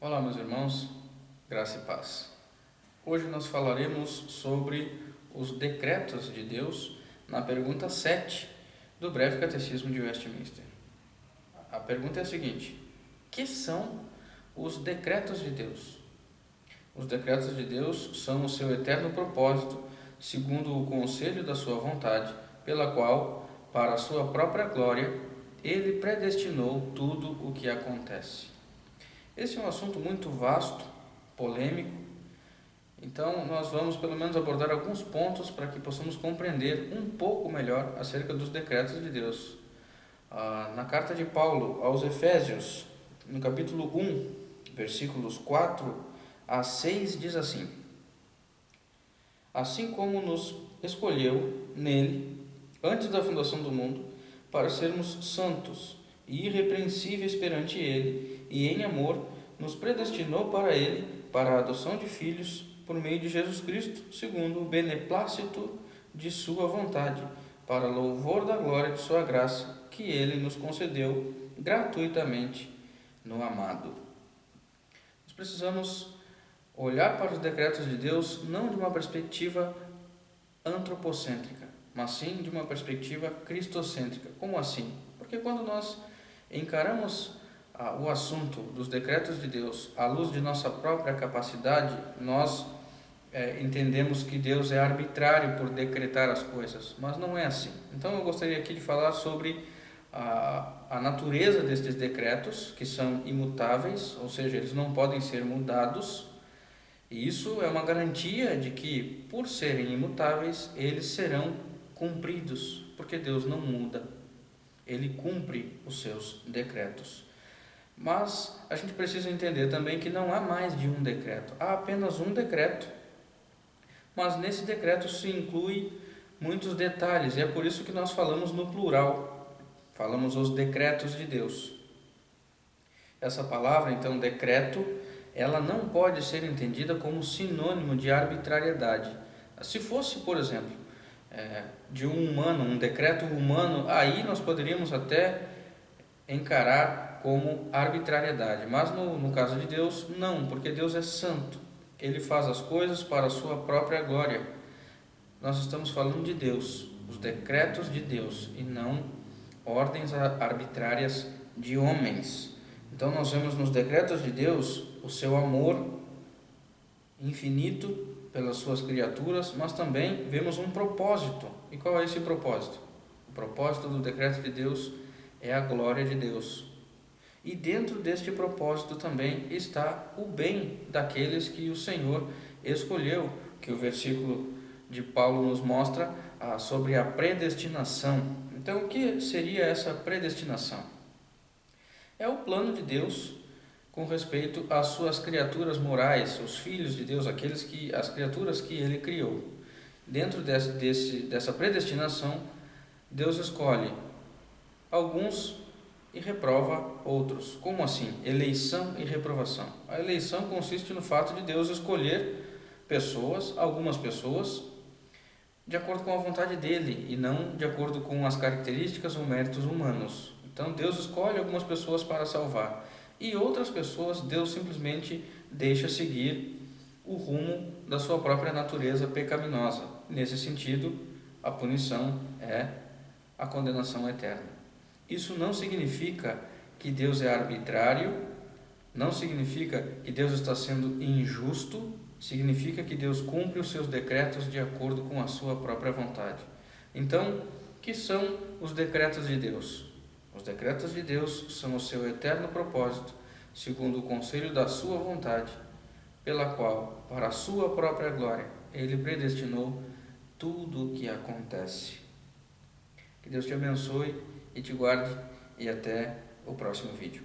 Olá, meus irmãos, graça e paz. Hoje nós falaremos sobre os decretos de Deus na pergunta 7 do breve catecismo de Westminster. A pergunta é a seguinte: que são os decretos de Deus? Os decretos de Deus são o seu eterno propósito, segundo o conselho da sua vontade, pela qual, para a sua própria glória, ele predestinou tudo o que acontece. Esse é um assunto muito vasto, polêmico, então nós vamos pelo menos abordar alguns pontos para que possamos compreender um pouco melhor acerca dos decretos de Deus. Na carta de Paulo aos Efésios, no capítulo 1, versículos 4 a 6, diz assim: assim como nos escolheu nele, antes da fundação do mundo, para sermos santos e irrepreensíveis perante ele, e em amor nos predestinou para ele, para a adoção de filhos, por meio de Jesus Cristo, segundo o beneplácito de sua vontade, para louvor da glória de sua graça, que ele nos concedeu gratuitamente no amado. Nós precisamos olhar para os decretos de Deus não de uma perspectiva antropocêntrica, mas sim de uma perspectiva cristocêntrica. Como assim? Porque quando nós encaramos o assunto dos decretos de Deus à luz de nossa própria capacidade, nós entendemos que Deus é arbitrário por decretar as coisas, mas não é assim. Então eu gostaria aqui de falar sobre a natureza destes decretos, que são imutáveis, ou seja, eles não podem ser mudados, e isso é uma garantia de que, por serem imutáveis, eles serão cumpridos, porque Deus não muda, ele cumpre os seus decretos. Mas a gente precisa entender também que não há mais de um decreto, há apenas um decreto, mas nesse decreto se inclui muitos detalhes, e é por isso que nós falamos no plural, falamos os decretos de Deus. Essa palavra, então, decreto, ela não pode ser entendida como sinônimo de arbitrariedade. Se fosse, por exemplo, de um humano, um decreto humano, aí nós poderíamos até encarar como arbitrariedade, mas no caso de Deus, não, porque Deus é santo, ele faz as coisas para a sua própria glória. Nós estamos falando de Deus, os decretos de Deus, e não ordens arbitrárias de homens. Então nós vemos nos decretos de Deus o seu amor infinito pelas suas criaturas, mas também vemos um propósito. E qual é esse propósito? O propósito do decreto de Deus é a glória de Deus. E dentro deste propósito também está o bem daqueles que o Senhor escolheu, que o versículo de Paulo nos mostra sobre a predestinação. Então, o que seria essa predestinação? É o plano de Deus com respeito às suas criaturas morais, os filhos de Deus, as criaturas que ele criou. Dentro dessa predestinação, Deus escolhe alguns e reprova outros. Como assim? Eleição e reprovação. A eleição consiste no fato de Deus escolher algumas pessoas, de acordo com a vontade dele e não de acordo com as características ou méritos humanos. Então Deus escolhe algumas pessoas para salvar e outras pessoas Deus simplesmente deixa seguir o rumo da sua própria natureza pecaminosa. Nesse sentido, a punição é a condenação eterna. Isso não significa que Deus é arbitrário, não significa que Deus está sendo injusto, significa que Deus cumpre os seus decretos de acordo com a sua própria vontade. Então, o que são os decretos de Deus? Os decretos de Deus são o seu eterno propósito, segundo o conselho da sua vontade, pela qual, para a sua própria glória, ele predestinou tudo o que acontece. Que Deus te abençoe e te guarde, e até o próximo vídeo.